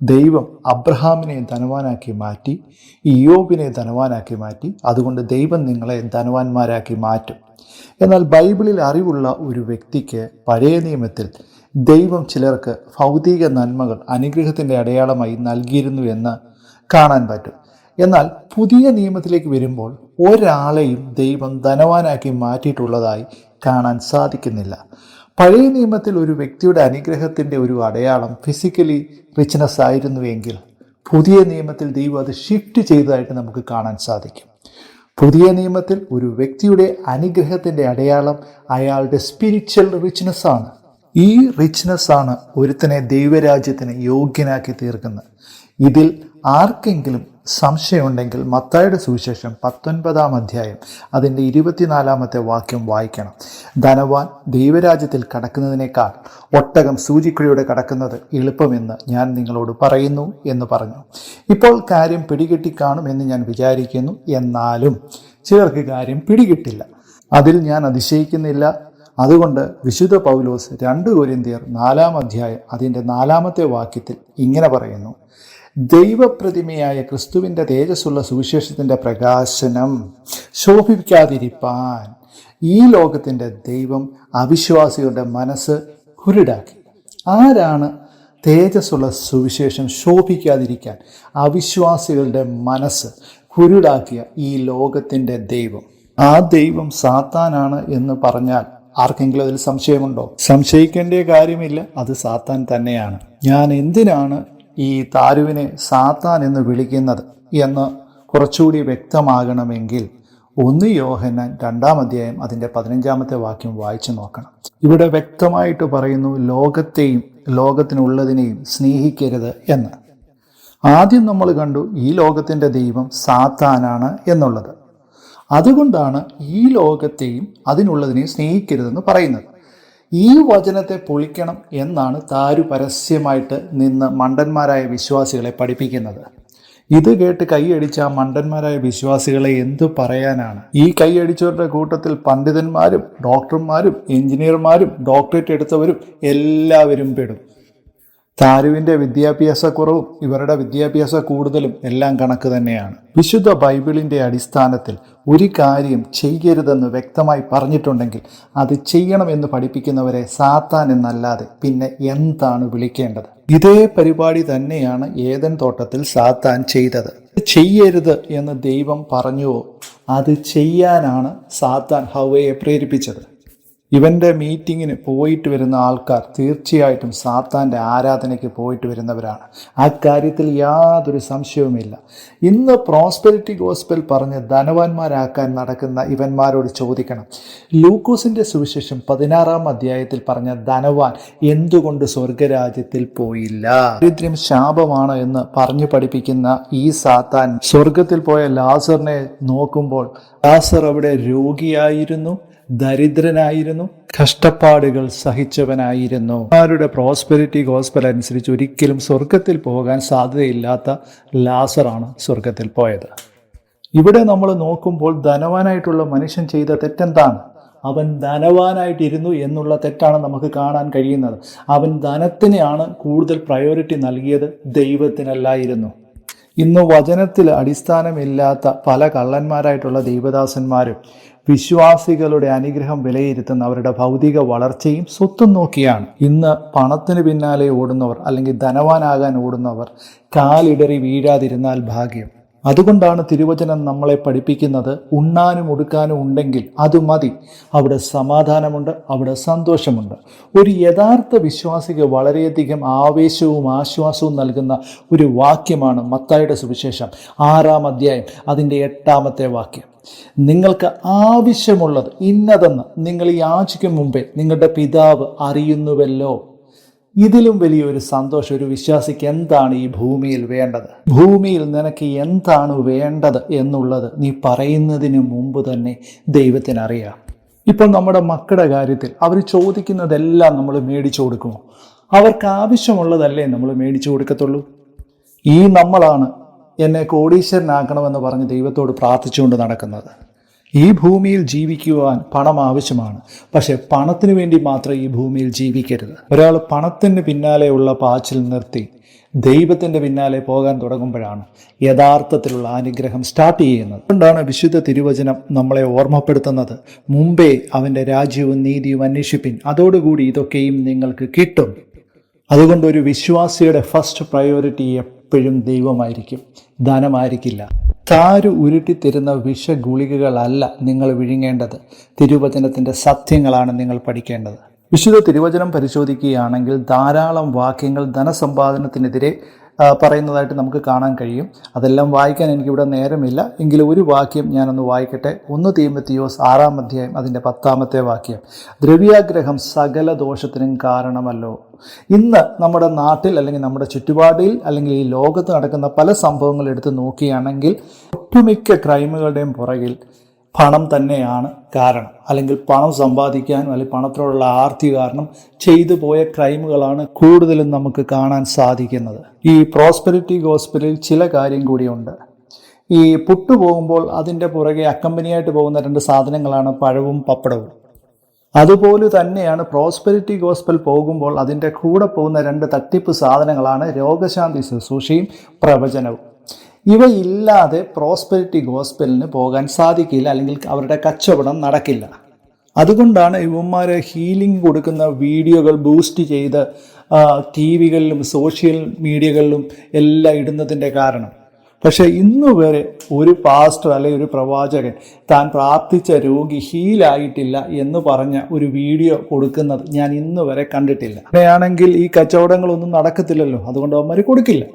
ദൈവം അബ്രഹാമിനെ ധനവാനാക്കി മാറ്റി, ഇയ്യോബിനെ ധനവാനാക്കി മാറ്റി, അതുകൊണ്ട് ദൈവം നിങ്ങളെ ധനവാന്മാരാക്കി മാറ്റും. എന്നാൽ ബൈബിളിൽ അറിവുള്ള ഒരു വ്യക്തിക്ക് പഴയ നിയമത്തിൽ ദൈവം ചിലർക്ക് ഭൗതിക നന്മകൾ അനുഗ്രഹത്തിൻ്റെ അടയാളമായി നൽകിയിരുന്നു എന്ന് കാണാൻ പറ്റും. എന്നാൽ പുതിയ നിയമത്തിലേക്ക് വരുമ്പോൾ ഒരാളെയും ദൈവം ധനവാനാക്കി മാറ്റിയിട്ടുള്ളതായി കാണാൻ സാധിക്കുന്നില്ല. പഴയ നിയമത്തിൽ ഒരു വ്യക്തിയുടെ അനുഗ്രഹത്തിൻ്റെ ഒരു അടയാളം ഫിസിക്കലി റിച്ച്നെസ് ആയിരുന്നുവെങ്കിൽ പുതിയ നിയമത്തിൽ ദൈവം അത് ഷിഫ്റ്റ് ചെയ്തതായിട്ട് നമുക്ക് കാണാൻ സാധിക്കും. പുതിയ നിയമത്തിൽ ഒരു വ്യക്തിയുടെ അനുഗ്രഹത്തിൻ്റെ അടയാളം അയാളുടെ സ്പിരിച്വൽ റിച്ച്നെസ് ആണ്. ഈ റിച്ച്നെസ് ആണ് ഒരുത്തനെ ദൈവരാജ്യത്തിന് യോഗ്യനാക്കി തീർക്കുന്നത്. ഇതിൽ ആർക്കെങ്കിലും സംശയമുണ്ടെങ്കിൽ മത്തായിയുടെ സുവിശേഷം 19-ാം അധ്യായം അതിൻ്റെ 24-ാമത്തെ വാക്യം വായിക്കണം. ധനവാൻ ദൈവരാജ്യത്തിൽ കടക്കുന്നതിനേക്കാൾ ഒട്ടകം സൂചിക്കുഴിയോടെ കടക്കുന്നത് എളുപ്പമെന്ന് ഞാൻ നിങ്ങളോട് പറയുന്നു എന്ന് പറഞ്ഞു. ഇപ്പോൾ കാര്യം പിടികിട്ടി കാണുമെന്ന് ഞാൻ വിചാരിക്കുന്നു. എന്നാലും ചിലർക്ക് കാര്യം പിടികിട്ടില്ല. അതിൽ ഞാൻ അതിശയിക്കുന്നില്ല. അതുകൊണ്ട് വിശുദ്ധ പൗലോസ് 2 കൊരിന്ത്യർ 4-ാം അധ്യായം അതിൻ്റെ 4-ാമത്തെ വാക്യത്തിൽ ഇങ്ങനെ പറയുന്നു: ദൈവപ്രതിമയായ ക്രിസ്തുവിൻ്റെ തേജസ്സുള്ള സുവിശേഷത്തിൻ്റെ പ്രകാശനം ശോഭിക്കാതിരിപ്പാൻ ഈ ലോകത്തിൻ്റെ ദൈവം അവിശ്വാസികളുടെ മനസ്സ് കുരുടാക്കി. ആരാണ് തേജസ്സുള്ള സുവിശേഷം ശോഭിക്കാതിരിക്കാൻ അവിശ്വാസികളുടെ മനസ്സ് കുരുടാക്കിയ ഈ ലോകത്തിൻ്റെ ദൈവം? ആ ദൈവം സാത്താനാണ് എന്ന് പറഞ്ഞാൽ ആർക്കെങ്കിലും അതിൽ സംശയമുണ്ടോ? സംശയിക്കേണ്ട കാര്യമില്ല, അത് സാത്താൻ തന്നെയാണ്. ഞാൻ എന്തിനാണ് ഈ താരുവിനെ സാത്താൻ എന്ന് വിളിക്കുന്നത് എന്ന് കുറച്ചുകൂടി വ്യക്തമാകണമെങ്കിൽ 1 യോഹന്നാൻ 2-ാം അധ്യായം അതിൻ്റെ 15-ാമത്തെ വാക്യം വായിച്ചു നോക്കണം. ഇവിടെ വ്യക്തമായിട്ട് പറയുന്നു ലോകത്തെയും ലോകത്തിനുള്ളതിനെയും സ്നേഹിക്കരുത് എന്ന്. ആദ്യം നമ്മൾ കണ്ടു ഈ ലോകത്തിൻ്റെ ദൈവം സാത്താനാണ് എന്നുള്ളത്. അതുകൊണ്ടാണ് ഈ ലോകത്തെയും അതിനുള്ളതിനെയും സ്നേഹിക്കരുതെന്ന് പറയുന്നത്. ഈ വചനത്തെ പൊളിക്കണം എന്നാണ് താരു പരസ്യമായിട്ട് നിന്ന് മണ്ടന്മാരായ വിശ്വാസികളെ പഠിപ്പിക്കുന്നത്. ഇത് കേട്ട് കൈയടിച്ച ആ മണ്ടന്മാരായ വിശ്വാസികളെ എന്തു പറയാനാണ്? ഈ കൈയടിച്ചവരുടെ കൂട്ടത്തിൽ പണ്ഡിതന്മാരും ഡോക്ടർമാരും എഞ്ചിനീയർമാരും ഡോക്ടറേറ്റ് എടുത്തവരും എല്ലാവരും പെടും. താരുവിൻ്റെ വിദ്യാഭ്യാസക്കുറവും ഇവരുടെ വിദ്യാഭ്യാസ കൂടുതലും എല്ലാം കണക്ക് തന്നെയാണ്. വിശുദ്ധ ബൈബിളിൻ്റെ അടിസ്ഥാനത്തിൽ ഒരു കാര്യം ചെയ്യരുതെന്ന് വ്യക്തമായി പറഞ്ഞിട്ടുണ്ടെങ്കിൽ അത് ചെയ്യണമെന്ന് പഠിപ്പിക്കുന്നവരെ സാത്താൻ എന്നല്ലാതെ പിന്നെ എന്താണ് വിളിക്കേണ്ടത്? ഇതേ പരിപാടി തന്നെയാണ് ഏദൻ തോട്ടത്തിൽ സാത്താൻ ചെയ്തത്. ചെയ്യരുത് എന്ന് ദൈവം പറഞ്ഞുവോ അത് ചെയ്യാനാണ് സാത്താൻ ഹവ്വയെ പ്രേരിപ്പിച്ചത്. ഇവൻ്റെ മീറ്റിങ്ങിന് പോയിട്ട് വരുന്ന ആൾക്കാർ തീർച്ചയായിട്ടും സാത്താൻ്റെ ആരാധനയ്ക്ക് പോയിട്ട് വരുന്നവരാണ്. ആ കാര്യത്തിൽ യാതൊരു സംശയവുമില്ല. ഇന്ന് പ്രോസ്പെരിറ്റി ഗോസ്പൽ പറഞ്ഞ് ധനവാന്മാരാക്കാൻ നടക്കുന്ന ഇവന്മാരോട് ചോദിക്കണം, ലൂക്കോസിൻ്റെ സുവിശേഷം 16-ാം അധ്യായത്തിൽ പറഞ്ഞ ധനവാൻ എന്തുകൊണ്ട് സ്വർഗരാജ്യത്തിൽ പോയില്ല? ദാരിദ്ര്യം ശാപമാണ് എന്ന് പറഞ്ഞു പഠിപ്പിക്കുന്ന ഈ സാത്താൻ സ്വർഗത്തിൽ പോയ ലാസറിനെ നോക്കുമ്പോൾ ലാസർ അവിടെ രോഗിയായിരുന്നു, ദരിദ്രനായിരുന്നു, കഷ്ടപ്പാടുകൾ സഹിച്ചവനായിരുന്നു. ആരുടെ പ്രോസ്പെരിറ്റി ഗോസ്പൽ അനുസരിച്ച് ഒരിക്കലും സ്വർഗത്തിൽ പോകാൻ സാധ്യതയില്ലാത്ത ലാസറാണ് സ്വർഗത്തിൽ പോയത്. ഇവിടെ നമ്മൾ നോക്കുമ്പോൾ ധനവാനായിട്ടുള്ള മനുഷ്യൻ ചെയ്ത തെറ്റെന്താണ്? അവൻ ധനവാനായിട്ടിരുന്നു എന്നുള്ള തെറ്റാണ് നമുക്ക് കാണാൻ കഴിയുന്നത്. അവൻ ധനത്തിനെയാണ് കൂടുതൽ പ്രയോറിറ്റി നൽകിയത്, ദൈവത്തിനല്ലായിരുന്നു. ഇന്ന് വചനത്തിൽ അടിസ്ഥാനമില്ലാത്ത പല കള്ളന്മാരായിട്ടുള്ള ദൈവദാസന്മാരും വിശ്വാസികളുടെ അനുഗ്രഹം വിലയിരുത്തുന്ന അവരുടെ ഭൗതിക വളർച്ചയും സ്വത്തും നോക്കിയാണ്. ഇന്ന് പണത്തിന് പിന്നാലെ ഓടുന്നവർ അല്ലെങ്കിൽ ധനവാനാകാൻ ഓടുന്നവർ കാലിടറി വീഴാതിരുന്നാൽ ഭാഗ്യം. അതുകൊണ്ടാണ് തിരുവചനം നമ്മളെ പഠിപ്പിക്കുന്നത്, ഉണ്ണാനും ഉടുക്കാനും ഉണ്ടെങ്കിൽ അത് മതി, അവിടെ സമാധാനമുണ്ട്, അവിടെ സന്തോഷമുണ്ട്. ഒരു യഥാർത്ഥ വിശ്വാസിക്ക് വളരെയധികം ആവേശവും ആശ്വാസവും നൽകുന്ന ഒരു വാക്യമാണ് മത്തായിയുടെ സുവിശേഷം 6-ാം അധ്യായം അതിൻ്റെ 8-ാമത്തെ വാക്യം. നിങ്ങൾക്ക് ആവശ്യമുള്ളത് ഇന്നതെന്ന് നിങ്ങൾ യാചിക്കും മുമ്പേ നിങ്ങളുടെ പിതാവ് അറിയുന്നുവല്ലോ. ഇതിലും വലിയൊരു സന്തോഷം ഒരു വിശ്വാസിക്ക് എന്താണ് ഈ ഭൂമിയിൽ വേണ്ടത്? ഭൂമിയിൽ നിനക്ക് എന്താണ് വേണ്ടത് എന്നുള്ളത് നീ പറയുന്നതിന് മുമ്പ് തന്നെ ദൈവത്തിനറിയാം. ഇപ്പോൾ നമ്മുടെ മക്കളുടെ കാര്യത്തിൽ അവർ ചോദിക്കുന്നതെല്ലാം നമ്മൾ മേടിച്ചു കൊടുക്കുമോ? അവർക്ക് ആവശ്യമുള്ളതല്ലേ നമ്മൾ മേടിച്ചു കൊടുക്കത്തുള്ളൂ? ഈ നമ്മളാണ് എന്നെ കോടീശ്വരനാക്കണമെന്ന് പറഞ്ഞ് ദൈവത്തോട് പ്രാർത്ഥിച്ചുകൊണ്ട് നടക്കുന്നത്. ഈ ഭൂമിയിൽ ജീവിക്കുവാൻ പണം ആവശ്യമാണ്. പക്ഷെ പണത്തിന് വേണ്ടി മാത്രം ഈ ഭൂമിയിൽ ജീവിക്കരുത്. ഒരാൾ പണത്തിന് പിന്നാലെയുള്ള പാച്ചിൽ നിർത്തി ദൈവത്തിൻ്റെ പിന്നാലെ പോകാൻ തുടങ്ങുമ്പോഴാണ് യഥാർത്ഥത്തിലുള്ള അനുഗ്രഹം സ്റ്റാർട്ട് ചെയ്യുന്നത്. അതുകൊണ്ടാണ് വിശുദ്ധ തിരുവചനം നമ്മളെ ഓർമ്മപ്പെടുത്തുന്നത്, മുമ്പേ അവൻ്റെ രാജ്യവും നീതിയും അന്വേഷിപ്പിൻ, അതോടുകൂടി ഇതൊക്കെയും നിങ്ങൾക്ക് കിട്ടും. അതുകൊണ്ട് ഒരു വിശ്വാസിയുടെ ഫസ്റ്റ് പ്രയോറിറ്റി എപ്പോഴും ദൈവമായിരിക്കും, ധനമായിരിക്കില്ല. താരു ഉരുട്ടിത്തരുന്ന വിഷഗുളികകളല്ല നിങ്ങൾ വിഴുങ്ങേണ്ടത്, തിരുവചനത്തിൻ്റെ സത്യങ്ങളാണ് നിങ്ങൾ പഠിക്കേണ്ടത്. വിശുദ്ധ തിരുവചനം പരിശോധിക്കുകയാണെങ്കിൽ ധാരാളം വാക്യങ്ങൾ ധനസമ്പാദനത്തിനെതിരെ പറയുന്നതായിട്ട് നമുക്ക് കാണാൻ കഴിയും. അതെല്ലാം വായിക്കാൻ എനിക്കിവിടെ നേരമില്ല. എങ്കിലും ഒരു വാക്യം ഞാനൊന്ന് വായിക്കട്ടെ. 1 തീമോഥെയോസ് 6-ാം അധ്യായം അതിൻ്റെ 10-ാമത്തെ വാക്യം, ദ്രവ്യാഗ്രഹം സകല ദോഷത്തിനും കാരണമല്ലോ. ഇന്ന് നമ്മുടെ നാട്ടിൽ അല്ലെങ്കിൽ നമ്മുടെ ചുറ്റുപാടിൽ അല്ലെങ്കിൽ ഈ ലോകത്ത് നടക്കുന്ന പല സംഭവങ്ങൾ എടുത്ത് നോക്കുകയാണെങ്കിൽ ഒട്ടുമിക്ക ക്രൈമുകളുടെയും പുറകിൽ പണം തന്നെയാണ് കാരണം. അല്ലെങ്കിൽ പണം സമ്പാദിക്കാനും അല്ലെങ്കിൽ പണത്തിനോടുള്ള ആർത്തി കാരണം ചെയ്തു പോയ ക്രൈമുകളാണ് കൂടുതലും നമുക്ക് കാണാൻ സാധിക്കുന്നത്. ഈ പ്രോസ്പെരിറ്റി ഗോസ്പലിൽ ചില കാര്യം കൂടിയുണ്ട്. ഈ പുട്ടു പോകുമ്പോൾ അതിൻ്റെ പുറകെ അക്കമ്പനിയായിട്ട് പോകുന്ന 2 സാധനങ്ങളാണ് പഴവും പപ്പടവും. അതുപോലെ തന്നെയാണ് പ്രോസ്പെരിറ്റി ഗോസ്പൽ പോകുമ്പോൾ അതിൻ്റെ കൂടെ പോകുന്ന 2 തട്ടിപ്പ് സാധനങ്ങളാണ് രോഗശാന്തി ശുശ്രൂഷയും പ്രവചനവും. ഇവയില്ലാതെ പ്രോസ്പെരിറ്റി ഗോസ്പലിന് പോകാൻ സാധിക്കില്ല, അല്ലെങ്കിൽ അവരുടെ കച്ചവടം നടക്കില്ല. അതുകൊണ്ടാണ് ഇവന്മാരെ ഹീലിംഗ് കൊടുക്കുന്ന വീഡിയോകൾ ബൂസ്റ്റ് ചെയ്ത് TV-കളിലും സോഷ്യൽ മീഡിയകളിലും എല്ലാം ഇടുന്നതിൻ്റെ കാരണം. പക്ഷേ ഇന്നുവരെ ഒരു പാസ്റ്റർ അല്ലെങ്കിൽ ഒരു പ്രവാചകൻ താൻ പ്രാർത്ഥിച്ച രോഗി ഹീലായിട്ടില്ല എന്ന് പറഞ്ഞ ഒരു വീഡിയോ കൊടുക്കുന്നത് ഞാൻ ഇന്നുവരെ കണ്ടിട്ടില്ല. അങ്ങനെയാണെങ്കിൽ ഈ കച്ചവടങ്ങളൊന്നും നടക്കത്തില്ലല്ലോ, അതുകൊണ്ട് അവന്മാർ കൊടുക്കില്ല.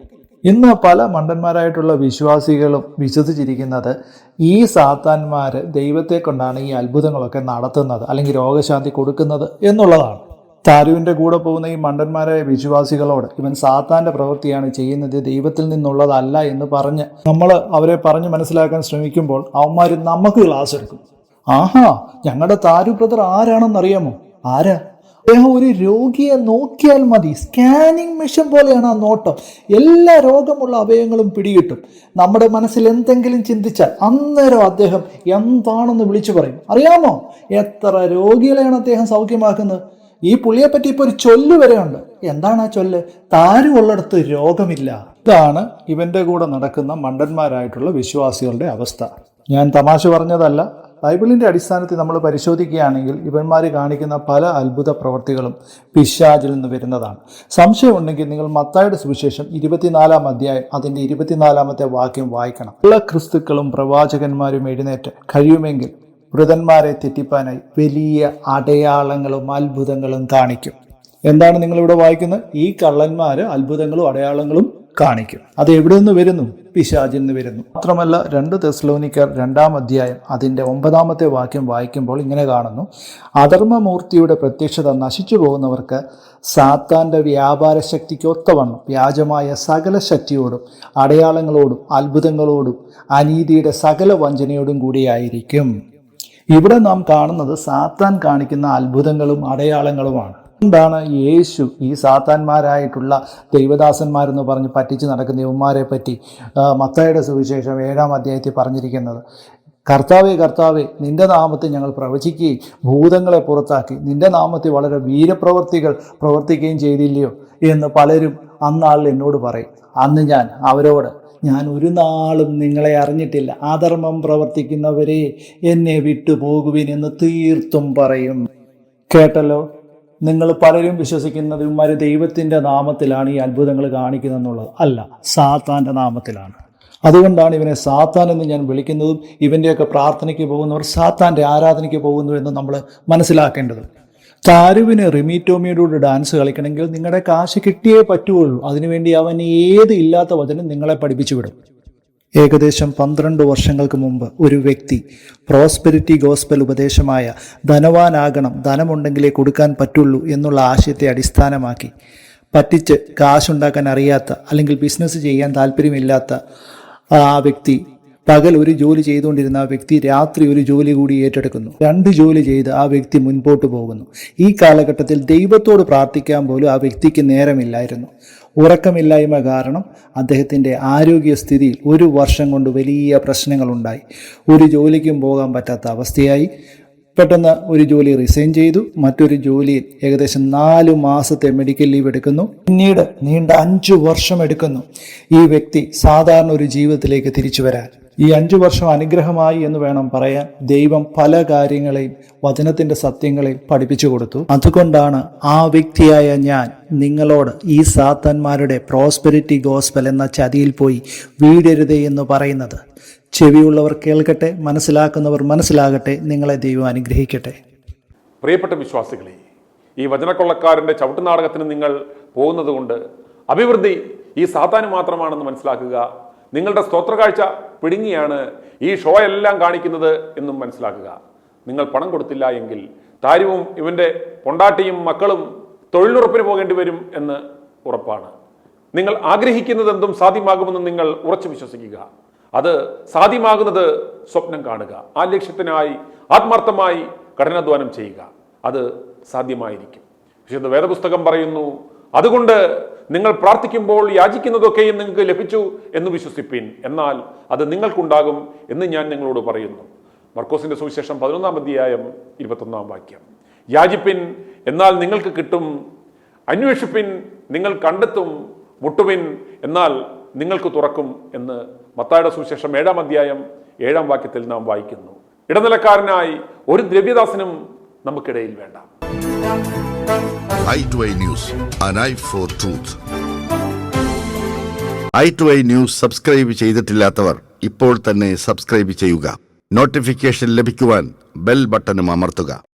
ഇന്ന് പല മണ്ടന്മാരായിട്ടുള്ള വിശ്വാസികളും വിശ്വസിച്ചിരിക്കുന്നത് ഈ സാത്താന്മാർ ദൈവത്തെ കൊണ്ടാണ് ഈ അത്ഭുതങ്ങളൊക്കെ നടത്തുന്നത് അല്ലെങ്കിൽ രോഗശാന്തി കൊടുക്കുന്നത് എന്നുള്ളതാണ്. താരുവിൻ്റെ കൂടെ പോകുന്ന ഈ മണ്ടന്മാരായ വിശ്വാസികളോട് ഇവൻ സാത്താൻ്റെ പ്രവൃത്തിയാണ് ചെയ്യുന്നത്, ദൈവത്തിൽ നിന്നുള്ളതല്ല എന്ന് പറഞ്ഞ് നമ്മൾ അവരെ പറഞ്ഞ് മനസ്സിലാക്കാൻ ശ്രമിക്കുമ്പോൾ അവന്മാർ നമുക്ക് ക്ലാസ് എടുക്കും. ആഹാ, ഞങ്ങളുടെ താരു ബ്രദർ ആരാണെന്നറിയാമോ? ആരാ? അദ്ദേഹം ഒരു രോഗിയെ നോക്കിയാൽ മതി, സ്കാനിങ് മെഷീൻ പോലെയാണ് ആ നോട്ടം. എല്ലാ രോഗമുള്ള അവയവങ്ങളും പിടികിട്ടും. നമ്മുടെ മനസ്സിൽ എന്തെങ്കിലും ചിന്തിച്ചാൽ അന്നേരം അദ്ദേഹം എന്താണെന്ന് വിളിച്ചു പറയും. അറിയാമോ എത്ര രോഗികളെയാണ് അദ്ദേഹം സൗഖ്യമാക്കുന്നത്? ഈ പുള്ളിയെപ്പറ്റി ഇപ്പോൾ ഒരു ചൊല്ല് വരെ ഉണ്ട്. എന്താണ് ആ ചൊല്ല്? താരു ഉള്ളിടത്ത് രോഗമില്ല. ഇതാണ് ഇവൻ്റെ കൂടെ നടക്കുന്ന മണ്ടന്മാരായിട്ടുള്ള വിശ്വാസികളുടെ അവസ്ഥ. ഞാൻ തമാശ പറഞ്ഞതല്ല. ബൈബിളിൻ്റെ അടിസ്ഥാനത്തിൽ നമ്മൾ പരിശോധിക്കുകയാണെങ്കിൽ ഇവന്മാർ കാണിക്കുന്ന പല അത്ഭുത പ്രവർത്തികളും പിശാചിൽ നിന്ന് വരുന്നതാണ്. സംശയമുണ്ടെങ്കിൽ നിങ്ങൾ മത്തായിയുടെ സുവിശേഷം 24-ാം അധ്യായം അതിൻ്റെ 24-ാമത്തെ വാക്യം വായിക്കണം. എല്ലാ ക്രിസ്തുക്കളും പ്രവാചകന്മാരും എഴുന്നേറ്റ് കഴിയുമെങ്കിൽ വൃതന്മാരെ തെറ്റിപ്പാനായി വലിയ അടയാളങ്ങളും അത്ഭുതങ്ങളും കാണിക്കും. എന്താണ് നിങ്ങളിവിടെ വായിക്കുന്നത്? ഈ കള്ളന്മാർ അത്ഭുതങ്ങളും അടയാളങ്ങളും കാണിക്കും. അത് എവിടെ നിന്ന് വരുന്നു? പിശാചിൽ നിന്ന് വരുന്നു. മാത്രമല്ല 2 തെസ്സലോനിക്കർ 2-ാം അധ്യായം അതിൻ്റെ 9-ാമത്തെ വാക്യം വായിക്കുമ്പോൾ ഇങ്ങനെ കാണുന്നു, അധർമ്മമൂർത്തിയുടെ പ്രത്യക്ഷത നശിച്ചു പോകുന്നവർക്ക് സാത്താൻ്റെ വ്യാപാര ശക്തിക്ക് ഒത്തവണ്ണം വ്യാജമായ സകല ശക്തിയോടും അടയാളങ്ങളോടും അത്ഭുതങ്ങളോടും അനീതിയുടെ സകല വഞ്ചനയോടും കൂടിയായിരിക്കും. ഇവിടെ നാം കാണുന്നത് സാത്താൻ കാണിക്കുന്ന അത്ഭുതങ്ങളും അടയാളങ്ങളുമാണ്. അതുകൊണ്ടാണ് യേശു ഈ സാത്താന്മാരായിട്ടുള്ള ദൈവദാസന്മാരെന്ന് പറഞ്ഞ് പറ്റിച്ച് നടക്കുന്ന യവന്മാരെ പറ്റി മത്തായിയുടെ സുവിശേഷം 7-ാം അധ്യായത്തിൽ പറഞ്ഞിരിക്കുന്നത്, കർത്താവേ കർത്താവേ, നിന്റെ നാമത്തിൽ ഞങ്ങൾ പ്രവചിക്കുകയും ഭൂതങ്ങളെ പുറത്താക്കി നിന്റെ നാമത്തിൽ വളരെ വീരപ്രവർത്തികൾ പ്രവർത്തിക്കുകയും ചെയ്തില്ലയോ എന്ന് പലരും അന്നാളിൽ എന്നോട് പറയും. അന്ന് ഞാൻ അവരോട്, ഞാൻ ഒരു നാളും നിങ്ങളെ അറിഞ്ഞിട്ടില്ല, അധർമ്മം പ്രവർത്തിക്കുന്നവരെ എന്നെ വിട്ടുപോകുവിൻ എന്ന് തീർത്തും പറയും. കേട്ടല്ലോ, നിങ്ങൾ പലരും വിശ്വസിക്കുന്നത് ഇവന്മാർ ദൈവത്തിൻ്റെ നാമത്തിലാണ് ഈ അത്ഭുതങ്ങൾ കാണിക്കുന്നതെന്നുള്ളത്. അല്ല, സാത്താൻ്റെ നാമത്തിലാണ്. അതുകൊണ്ടാണ് ഇവനെ സാത്താൻ എന്ന് ഞാൻ വിളിക്കുന്നതും ഇവൻ്റെയൊക്കെ പ്രാർത്ഥനയ്ക്ക് പോകുന്നവർ സാത്താൻ്റെ ആരാധനയ്ക്ക് പോകുന്നു എന്ന് നമ്മൾ മനസ്സിലാക്കേണ്ടത്. താരുവിന് റിമിറ്റോമിയോട് ഡാൻസ് കളിക്കണമെങ്കിൽ നിങ്ങളുടെ കാശ് കിട്ടിയേ പറ്റുള്ളൂ. അതിനുവേണ്ടി അവൻ ഏത് ഇല്ലാത്ത വചനം നിങ്ങളെ പഠിപ്പിച്ചു വിടും. ഏകദേശം 12 വർഷങ്ങൾക്ക് മുമ്പ് ഒരു വ്യക്തി പ്രോസ്പെരിറ്റി ഗോസ്പൽ ഉപദേശമായ ധനവാനാകണം, ധനമുണ്ടെങ്കിലേ കൊടുക്കാൻ പറ്റുള്ളൂ എന്നുള്ള ആശയത്തെ അടിസ്ഥാനമാക്കി പറ്റിച്ച് കാശുണ്ടാക്കാൻ അറിയാത്ത അല്ലെങ്കിൽ ബിസിനസ് ചെയ്യാൻ താല്പര്യമില്ലാത്ത ആ വ്യക്തി പകൽ ഒരു ജോലി ചെയ്തുകൊണ്ടിരുന്ന ആ വ്യക്തി രാത്രി ഒരു ജോലി കൂടി ഏറ്റെടുക്കുന്നു. 2 ജോലി ചെയ്ത് ആ വ്യക്തി മുൻപോട്ട് പോകുന്നു. ഈ കാലഘട്ടത്തിൽ ദൈവത്തോട് പ്രാർത്ഥിക്കാൻ പോലും ആ വ്യക്തിക്ക് നേരമില്ലായിരുന്നു. ഉറക്കമില്ലായ്മ കാരണം അദ്ദേഹത്തിൻ്റെ ആരോഗ്യസ്ഥിതിയിൽ 1 വർഷം കൊണ്ട് വലിയ പ്രശ്നങ്ങളുണ്ടായി. ഒരു ജോലിക്കും പോകാൻ പറ്റാത്ത അവസ്ഥയായി. പെട്ടെന്ന് ഒരു ജോലി റിസൈൻ ചെയ്തു. മറ്റൊരു ജോലിയിൽ ഏകദേശം 4 മാസത്തെ മെഡിക്കൽ ലീവ് എടുക്കുന്നു. പിന്നീട് നീണ്ട 5 വർഷം എടുക്കുന്നു ഈ വ്യക്തി സാധാരണ ഒരു ജീവിതത്തിലേക്ക് തിരിച്ചു വരാൻ. ഈ 5 വർഷം അനുഗ്രഹമായി എന്ന് വേണം പറയാൻ. ദൈവം പല കാര്യങ്ങളെയും വചനത്തിന്റെ സത്യങ്ങളെയും പഠിപ്പിച്ചു കൊടുത്തു. അതുകൊണ്ടാണ് ആ വ്യക്തിയായ ഞാൻ നിങ്ങളോട് ഈ സാത്താന്മാരുടെ പ്രോസ്പെരിറ്റി ഗോസ്പൽ എന്ന ചതിയിൽ പോയി വീഴരുതേ എന്ന് പറയുന്നത്. ചെവിയുള്ളവർ കേൾക്കട്ടെ, മനസ്സിലാക്കുന്നവർ മനസ്സിലാകട്ടെ. നിങ്ങളെ ദൈവം അനുഗ്രഹിക്കട്ടെ. പ്രിയപ്പെട്ട വിശ്വാസികളെ, ഈ വചനക്കൊള്ളക്കാരൻ്റെ ചവിട്ടുനാടകത്തിന് നിങ്ങൾ പോകുന്നത് കൊണ്ട് അഭിവൃദ്ധി ഈ സാത്താന് മാത്രമാണെന്ന് മനസ്സിലാക്കുക. നിങ്ങളുടെ സ്തോത്രകാഴ്ച പിടുങ്ങിയാണ് ഈ ഷോ എല്ലാം കാണിക്കുന്നത് എന്നും മനസ്സിലാക്കുക. നിങ്ങൾ പണം കൊടുത്തില്ല എങ്കിൽ താര്യവും ഇവൻ്റെ പൊണ്ടാട്ടിയും മക്കളും തൊഴിലുറപ്പിന് പോകേണ്ടി വരും എന്ന് ഉറപ്പാണ്. നിങ്ങൾ ആഗ്രഹിക്കുന്നതെന്തും സാധ്യമാകുമെന്ന് നിങ്ങൾ ഉറച്ചു വിശ്വസിക്കുക. അത് സാധ്യമാകുന്നത് സ്വപ്നം കാണുക. ആ ലക്ഷ്യത്തിനായി ആത്മാർത്ഥമായി കഠിനാധ്വാനം ചെയ്യുക. അത് സാധ്യമായിരിക്കും. വിശുദ്ധ വേദപുസ്തകം പറയുന്നു, അതുകൊണ്ട് നിങ്ങൾ പ്രാർത്ഥിക്കുമ്പോൾ യാചിക്കുന്നതൊക്കെയും നിങ്ങൾക്ക് ലഭിച്ചു എന്ന് വിശ്വസിപ്പിൻ, എന്നാൽ അത് നിങ്ങൾക്കുണ്ടാകും എന്ന് ഞാൻ നിങ്ങളോട് പറയുന്നു. മർക്കോസിന്റെ സുവിശേഷം 11-ാം അധ്യായം 21-ാം വാക്യം. യാചിപ്പിൻ, എന്നാൽ നിങ്ങൾക്ക് കിട്ടും. അന്വേഷിപ്പിൻ, നിങ്ങൾ കണ്ടെത്തും. മുട്ടുവിൻ, എന്നാൽ നിങ്ങൾക്ക് തുറക്കും എന്ന് മത്തായിയുടെ സുവിശേഷം 7-ാം അധ്യായം 7-ാം വാക്യത്തിൽ നാം വായിക്കുന്നു. ഇടനിലക്കാരനായി ഒരു ദ്രവ്യദാസനും നമുക്കിടയിൽ വേണ്ട. i2i News, an eye for truth. i2i News subscribe ചെയ്തിട്ടില്ലാത്തവർ ഇപ്പോൾ തന്നെ സബ്സ്ക്രൈബ് ചെയ്യുക. നോട്ടിഫിക്കേഷൻ ലഭിക്കുവാൻ ബെൽ ബട്ടണും അമർത്തുക.